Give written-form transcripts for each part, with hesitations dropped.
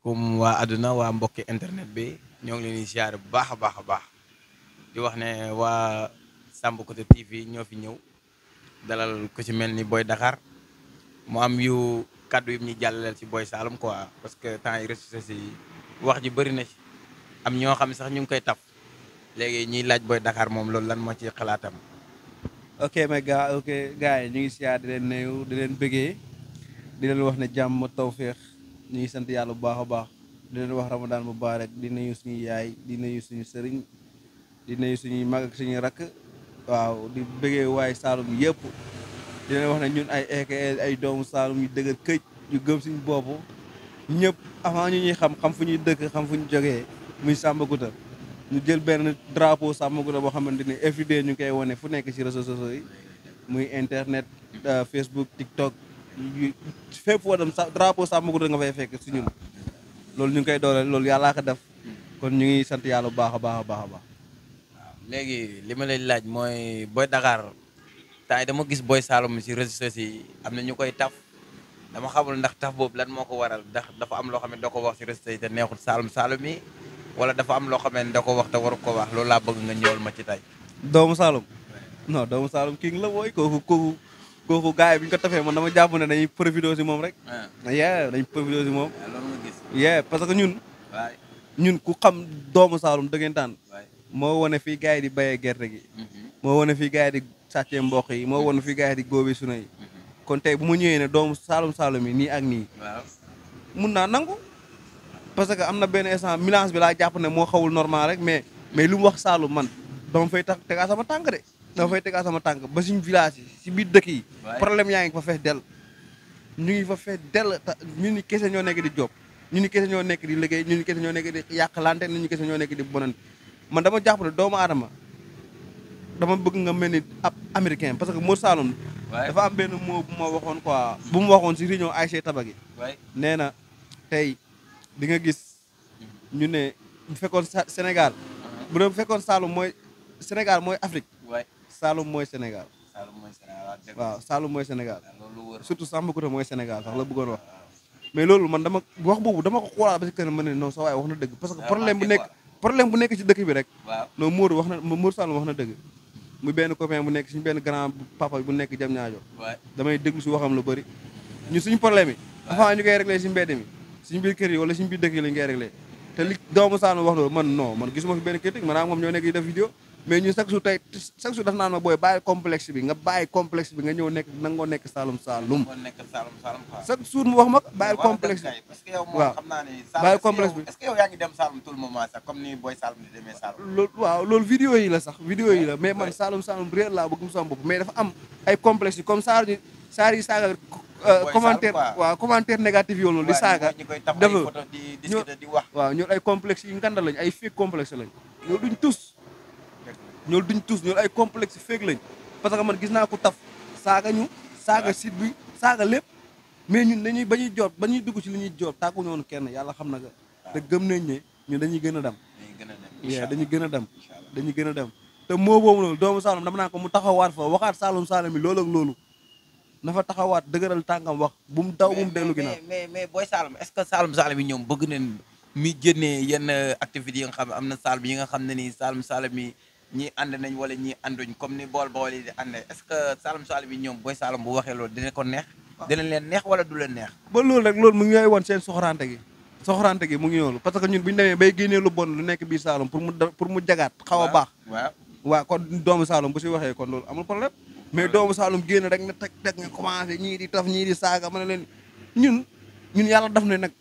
comme waa àdduna waa mbokki internet bi ñoo ngi leen di ziare bu baax a baax a baax di wax ne waa Samb Côté TV ñoo fi ñëw dalal ku ci mel ni Boy Dakar mu am yu kaddu yu ñuy jàllaleel ci Boy Saloum quoi parce que temps yi réseaux sociaux yi wax ji bëri na ci am ñoo xam ne sax ñu ngi koy taf léegi ñiy laaj Boy Dakar moom loolu lan moo ci xalaatam. ok mais gars yi ñu ngi siyaar di leen nuyu di leen bëggee di leen wax ne jàmm tawféex ñu ngi sant yàlla bu baax a baax di leen wax ramadan mubarak di nuyu suñu yaay di nuyu suñu sëriñ di nuyu suñuy mag ak suñuy rakk waaw di bëggee waaye Saloum yëpp di leen wax ne ñun ay doomu Saloum yu dëgër këj yu gëm suñu bopp ñëpp avant ñu ñuy xam fu ñuy dëkk xam fu ñu jógee muy Sambakouta ñu jël benn drapeau Sambakouta boo xamante ni everyday ñu ngi koy wane fu nekk ci réseaux sociaux yi muy internet Facebook TikTok fépp foo dem drapeau Sambakouta nga fay fekk si ñun loolu ñu ngi koy dooleel loolu yàllaa ko def kon ñu ngi sant yàlla bu baax a baax a baax a baax. waaw léegi li ma lay laaj mooy Boy Dakar temps yi dama gis Boy Saloum ci réseaux sociaux yi am na ñu koy taf dama xamul ndax taf boobu lan moo ko waral ndax dafa am loo xam ne da ko wax ci réseaux sociaux yi te neexul Saloum yi wala dafa am loo xam ne da ko wax te waru ko wax loolu laa bëgg nga ñëwal ma ci tey. doomu Saloum non doomu Saloum king la booy kooku gars yi bi ñu ko tafee man dama jàpp ne dañuy profité si moom rek. yee dañuy profité si moom. loolu nga gis. yee parce que ñun. waay ñun ku xam doomu Saloum dëggantaan. waay moo wane fii gars yi di béyee gerte gi. moo wane fii gars yi di sàccee mboq yi moo wane fii gars yi di góobee suna yi. kon tey bu ma ñëwee ne doomu Saloum yi nii ak nii. waaw mun naa nangu. parce que am na benn instant mélange bi laa jàpp ne moo xawul normal rek mais lu mu wax Saloum man dama fay tegaa sama tànk de. dama fay tegaa sama tànk ba suñu village yi si biir dëkk yi. problème yaa ngi fa fees dell. ñu ngi fa fees dell te ñu ni kese ñoo nekk di job ñu ni kese ñoo nekk di liggéey ñu ni kese ñoo nekk di yàqlante ñu ni kese ñoo nekk di bonante man dama jàpp ne doomu aadama dama bëgg nga mel ni ab américain parce que Mor Saloum dafa am benn mot bu ma waxoon quoi bu mu waxoon si réunion Aïcha Tabagi nee na tey di nga gis ñu ne bu fekkoon Sénégal bu doon fekkoon Saloum mooy Sénégal mooy Afrique Saloum mooy Sénégal waaw Saloum mooy Sénégal surtout Sambakouta mooy Sénégal sax la bëggoon wax mais loolu man dama wax boobu dama ko xoolaat ba si kanam ma ne non sa waay wax na dëgg parce que problème bu nekk ci dëkk bi rek non Modou Saloum wax na dëgg muy benn copain bu nekk suñu benn grand papa bu nekk jam ñaajo damay déglu si waxam lu bëri ñun suñu problème yi avant ñu koy réglé si mbedd mi suñu biir kër yi wala suñu biir dëkk yi lañu koy réglé te li doomu Saloum wax loolu man gisuma fi benn critique man moom ñoo nekk di def vidéo mais ñun chaque jour daf naan ma booy bàyyi complexe bi nga bàyyi complexe bi nga ñëw nekk nangoo nekk Saloum chaque jour mu wax ma bàyyi complexe bi parce que yow moom waaw xam naa ne bàyyi complexe bi est-ce que yow yaa ngi dem Saloum tout le moment sax comme ni Boy Saloum di demee Saloum loolu waaw loolu vidéo yi la sax vidéo yi la mais man Saloum réer laa bëgg mu sama bopp mais dafa am ay complexe yi comme saar yi saaga commentaire waaw commentaire négatif yoo loolu di saaga ñi koy taf ay photo di discuter di wax waaw ñoom ay complexe yi nganda lañ ay fake complexe lañ ñoolu duñ tus ñoolu ay complexe fake lañ parce que man gis naa ko taf saaga ñu saaga site bi saaga lépp mais ñun dañuy ba ñuy dugg ci li ñuy job tàkku ñoonu kenn yàlla xam na nga te gëm nañ ne ñun dañuy gën a dem dañuy gën a dem te moo boobu noonu doomu Saloum dama naa ko mu taxawaat fa waxaat Saloum yi loolu ak loolu nafa taxawaat dëgëral tànkam wax bu mu daw bu mu dellu ginnaaw mais Boy Saloum est-ce que Saloum yi ñoom bëgg nañ mi génnee yenn activités yi nga xam ne am na Saloum yi nga xam ne nii Saloum yi ñii ànd nañ wala ñii ànduñ comme ni bool yi di àndee est-ce que Saloum yi ñoom Boy Saloum bu waxee loolu dina ko neex dina leen neex wala du leen neex ba loolu rek loolu mu ngi woon seen soxorante gi mu ngi noonu parce que ñun bu ñu demee bay génnee lu bon lu nekk biir Saloum pour mu jagaat xaw a baax waaw kon doomu Saloum bu si waxee kon loolu amul problème mais doomu Saloum génn rek na teg nga commencé ñii di taf ñii di saaga ma ne leen ñun yàlla daf ne nag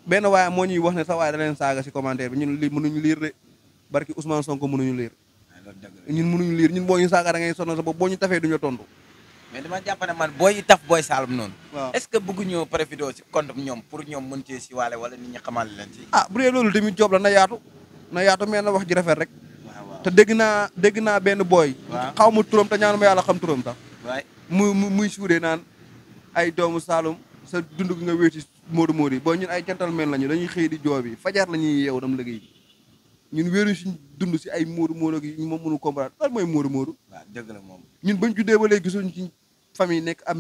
benn waaye moo ñuy wax ne sa waaye da leen saaga si commentaire bi ñun mënuñu liir de barki Ousmane Sonko mënuñu liir ñun mënuñu liir ñun boo ñu saaga da ngay sonal sa bopp boo ñu tafee duñu tontu mais dama jàpp ne man booy taf Boy Saloum noonu waaw est-ce que bëgguñoo profité si compte ñoom pour ñoom mën cee si waale wala nit ñi xamal leen ci bu dee loolu tamit job la na yaatu mais na wax ji rafet rek te dégg naa benn booy xaw ma turam te ñaanu ma yàlla xam turam tax muy suuree naan ay doomu Saloum sa dund gi nga wéeti Modou Modou yi booy ñun ay gentleman lañu dañuy xëy di joob yi fajar la ñuy yeew dam liggéey ñun wéeruñ suñ dund si ay Modou Modou gi moom mënu comprendre lan mooy Modou Modou waaw dëgg la moom ñun bañ juddee ba léegi gisuñ ci famille nekk am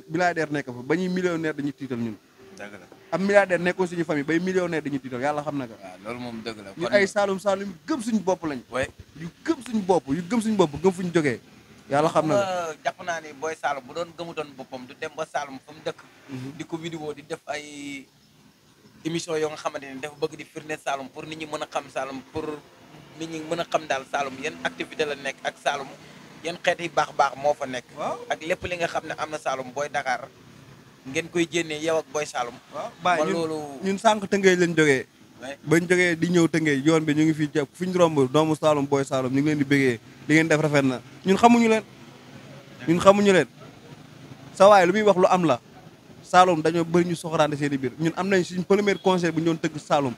milliardaire nekk fa ba ñuy millionnaire dañuy tiital ñun dëgg la am milliardaire nekkoon suñu famille bay millionnaire dañu tiital yàlla xam na ko. waaw loolu moom dëgg la. ñu ay Saalum Saalum yu gëm suñu bopp lañ. yu gëm suñu bopp gëm fuñu jógee. yàlla xam na nga jàpp naa ni Boy Saloum bu doon gëmutoon boppam du dem ba Saloum fa mu dëkk. di ko vidéo di def ay émission yoo nga xamante ne dafa bëgg di firnde Saloum pour nit ñi mën a xam Saloum pour nit ñi mën a xam daal Saloum yan activité la nekk ak Saloum yan xeeti baax moo fa nekk. ak lépp li nga xam ne am na Saloum Boy Dakar ngeen koy jénnee yow ak Boy Saloum. waaw bàyyi ñun sànq Tëngéej lañ jógee. bañ jógee di ñëw Tëngéej yoon bi ñu ngi fii jàpp fi ñu romb doomu Saloum Boy Saloum ñu ngi leen di bëggee li ngeen def rafet na ñun xamuñu leen sa waay lu muy wax lu am la Saloum dañoo bëri ñu soxraante seen i biir ñun am nañ suñ premier concert bu ñu doon tëgg Saloum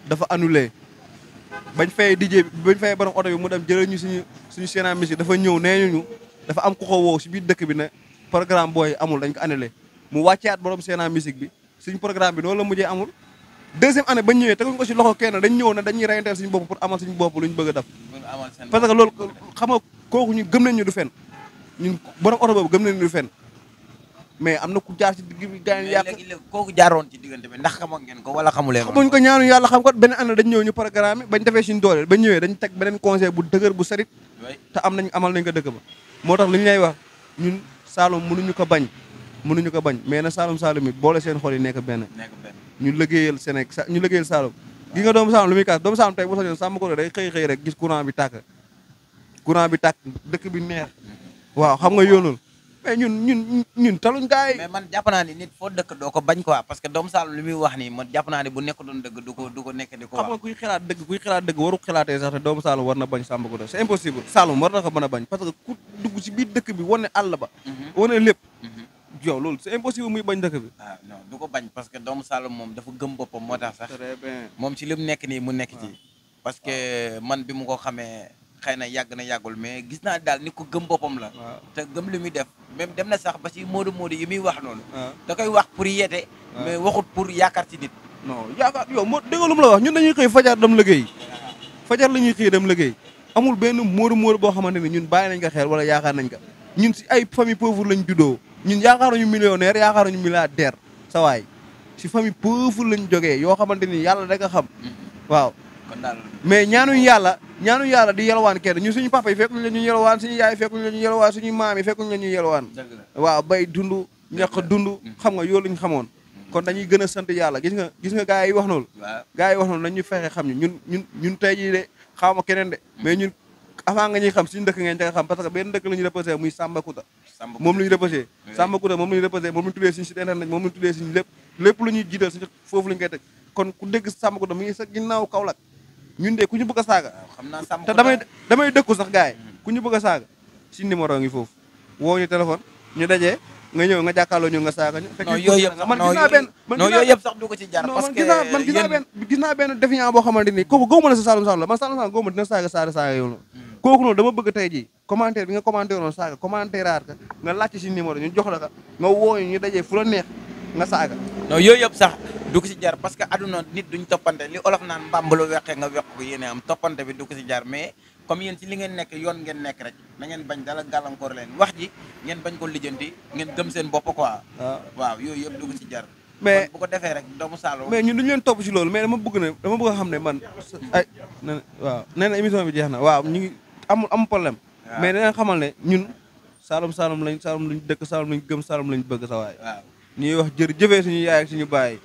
dafa annulé bañ fay borom oto bi mu dem jëlee ñu suñu scène musique dafa ñëw nee ñu dafa am ku ko woo si biir dëkk bi ne programme booy amul dañ ko annulé mu wàcceat borom scène musique bi suñu programme bi noonu la mujjee amul deuxième année bañ ñëwee teguñ ko si loxo kenn dañ ñëw ne dañuy reyanteel suñu bopp pour amal suñu bopp lu ñu bëgg a def parce que loolu xam nga kooku ñu gëm nañ ñu du fen ñun borom oto boobu gëm nañ ñu du fen mais am na ku jaar ci digg bi gars yi yàq léegi kooku jaaroon ci diggante bi ndax xamoon ngeen ko wala xamuleen xamuñ ko ñaanu yàlla xam ko beneen année dañ ñëw ñu programme bañ defee suñu doole bañ ñëwee dañ teg beneen conseil bu dëgër bu sarit te amal nañ ko dëkk ba moo tax li ñu lay wax ñun Saloum mënuñu ko bañ mais na Saloum yi boole seen xol yi nekk benn ñu liggéeyal Sénégal ñu liggéeyal Saloum gi nga doomu Saloum lu muy kaas doomu Saloum tey bu sañoon sàmm ko day xëy rek gis courant bi tàkk dëkk bi neex waaw xam nga yoonul mais ñun taluñ gaay mais man jàpp naa ni nit foo dëkk doo ko bañ quoi parce que doomu Saloum li muy wax nii man jàpp naa ni bu nekk doon dëgg du ko nekk di ko wax xam nga kuy xalaat dëgg waru xalaatee sax te doomu Saloum war na bañ Samba Gouda c'est impossible Saloum war na ko mën a bañ parce que ku dugg si biir dëkk bi wane àll ba wane lépp yow loolu c'est impossible muy bañ dëkk bi non du ko bañ parce que doomu Saloum moom dafa gëm boppam moo tax sax très bien moom ci li mu nekk nii mu nekk ci parce que man bi mu ko xamee xëy na yàgg na yàggul mais gis naa daal ni ko gëm boppam la te gëm li muy def même dem na sax ba ci moodu yi muy wax noonu da koy wax pour yeete mais waxut pour yaakaar ci nit non yaakaar yow moo dégg lu mu la wax ñun dañuy xëy fajar dem liggéey fajar la ñuy xëy dem liggéey amul benn moodu boo xamante ni ñun bàyyi nañ ko xel wala yaakaar nañ ko ñun si ay famille pauvre lañ juddoo ñun yaakaaruñu millionnaire yaakaaruñu milliardaire sa waay si famille pauvre lañ jógee yoo xamante ni yàlla da nga xam waaw mais ñaanuñu yàlla di yelwaan kenn ñun suñu papa yi fekkuñu la ñu yelwaan suñu yaay fekkuñu la ñu yelwaan suñu maam yi fekkuñu la ñu yelwaan waaw bay dund ñaq dund xam nga yoolu lañ xamoon kon dañuy gën a sant yàlla gis nga gars yi wax noonu nañ ñu fexe xam ñu ñun tey jii de xaw ma keneen de mais ñun avant nga ñuy xam suñu dëkk ngeen nga xam parce que benn dëkk la ñu reposé muy Sambakouta moom la ñu reposé Sambakouta moom la ñu reposé moom la ñu tuddee suñu site internet moom la ñu tuddee suñu lépp lu ñuy jiital suñu foofu la ñu koy teg kon ku dégg Sambakouta mu ngi sa ginnaaw Kaolack ñun de ku ñu bëgg a saaga te damay dëkku sax gars yi ku ñu bëgg a saaga si numéro ngi foofu woo ñu téléphone ñu dajee nga ñëw nga jàkkaarloo ñu nga saaga ñu non yooyu yëpp sax du ko ci jar parce que man gis naa benn défiant boo xamante ni kooku gëwuma ne sa Saloum la man Saloum gëwuma dina saaga yow kooku noonu dama bëgg tey ji commentaire bi nga commentaire noonu saaga commentaire aat ka nga laajte si numéro ñu jox la ka nga woo ñu dajee fu la neex nga saaga non yooyu yëpp sax du ko ci jar parce que aduna nit duñ toppante li olof naan mbambalu weqee nga weq ko yéene am toppante bi du ko ci jar mais comme yéen ci li ngeen nekk yoon ngeen nekk rek na ngeen bañ dala gàllankoor leen wax ji ngeen bañ ko lijjanti ngeen gëm seen bopp quoi waaw yooyu yëpp du ko ci jar mais bu ko defee rek doomu Saloum mais ñun duñu leen topp ci loolu mais dama bëgg a xam ne man ay waaw nee na émission bi jeex na waaw ñu ngi amul problème mais dinañ xamal ne ñun Saloum lañ dëkk Saloum lañ gëm Saloum lañ bëgg sa waay ñuy wax jërëjëfee suñu yaay ak suñu baay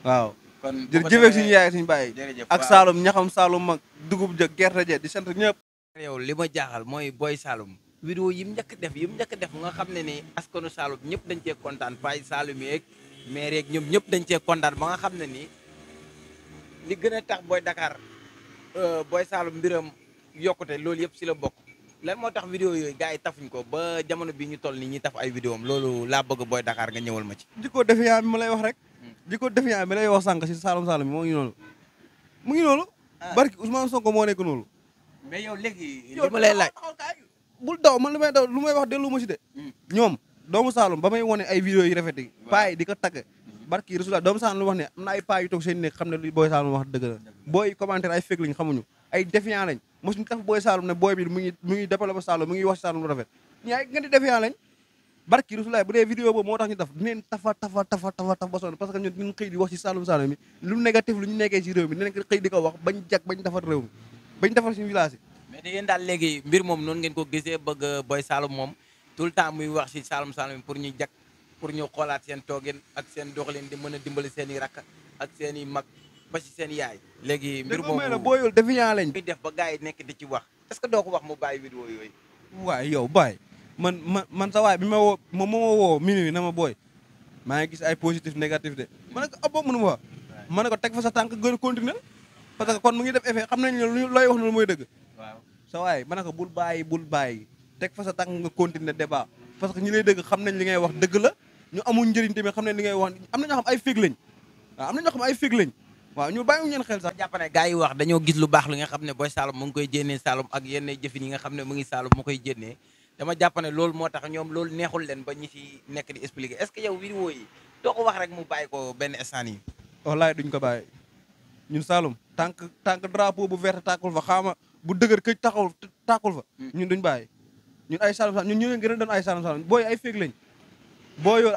waaw kon jërëjëfee suñu yaay ak suñu baay ak Saloum ñaxam Saloum mag dugub ja gerte ja di sant ñëpp yow li ma jaaxal mooy Boy Saloum vidéo yi mu njëkk def nga xam ne ni askanu Saloum ñëpp dañ cee kontaan Baye Saloum yeeg maire yeeg ñoom ñëpp dañ cee kontaan ba nga xam ne nii li gën a tax Boy Dakar Boy Saloum mbiram yokkute loolu yëpp si la bokk lan moo tax vidéo yooyu gars yi tafuñ ko ba jamono bi ñu toll nii ñi taf ay vidéo am loolu laa bëgg Boy Dakar nga ñëwal ma ci jikko défiant bi ma lay wax rek jikko défiant bi lay wax sànq si Saloum bi moo ngi noonu barki Ousmane Sonko moo nekk noonu mais yow léegi li ma lay laaj bul daw man lu may wax dellu ma si de ñoom doomu Saloum ba may wone ay vidéo yi rafet yi paa yi di ko tagg barki Rasulullah doomu Saloum lu wax ne am na ay paa yu toog seen nekk xam ne lu Boy Saloum wax dëgg la booy commentaire ay fekk lañ xamuñu ay défiant lañ mosuñu taf Boy Saloum ne booy bi mu ngi développé Saloum mu ngi wax Saloum lu rafet ñi ay nga di défiant lañ barki Rasulaay bu dee vidéo boobu moo tax ñu def dinañ tafa ba sonn parce que ñun xëy di wax ci Saloum Saloum mi lu négatif lu ñu nekkee ci réew mi dinañ xëy di ko wax bañ jag bañ defar réew mi bañ defar suñu village yi. mais da yéen daal léegi mbir moom noonu ngeen ko gisee bëgg Boy Saloum moom tout le temps muy wax ci Saloum Saloum pour ñu jag pour ñu xoolaat seen toogin ak seen doxalin di mën a dimbali seen i rakk ak seen i mag ba ci seen yaay. léegi mbir moomu la boo yool défiant lañ. muy def ba gars yi nekk di ci wax est-ce que doo ko wax mu bàyyi vidéo yooyu. waaye yow baay man sa waay bi ma woo moom moo ma woo minuit na ma booy maa ngi gis ay positif négatif de ma ne ko boobu mënu ma wax ma ne ko teg fa sa tànk gën a continuer parce que kon mu ngi def effet xam nañ ne looy wax noonu mooy dëgg. waaw sa waay ma ne ko bul bàyyi teg fa sa tànk nga continuer débat parce que ñi lay dëgg xam nañ li ngay wax dëgg la ñu amul njëriñ tamit xam nañ li ngay wax am na ñoo xam ay fig lañ waaw am na ñoo xam ay fig lañ waaw ñu bàyyi ñeen xel sax. jàpp ne gars yi wax dañoo gis lu baax li nga xam ne Boy Saloum mu ngi koy jénnee Saloum ak yenn jëfin yi nga xam ne mu ngi Saloum mu koy jénnee dama jàpp ne loolu moo tax ñoom loolu neexul leen ba ñi ci nekk di expliquer est-ce que yow vidéo yi doo ko wax rek mu bàyyi ko benn instant yi. wallaay duñ ko bàyyi ñun Saloum tànk drapeau bu vert tàkkul fa xaama bu dëgër këj tàkkul fa ñun duñ bàyyi ñun ay Saloum ñun ñu leen gën a doon ay Saloum booy ay féeg lañ boo yor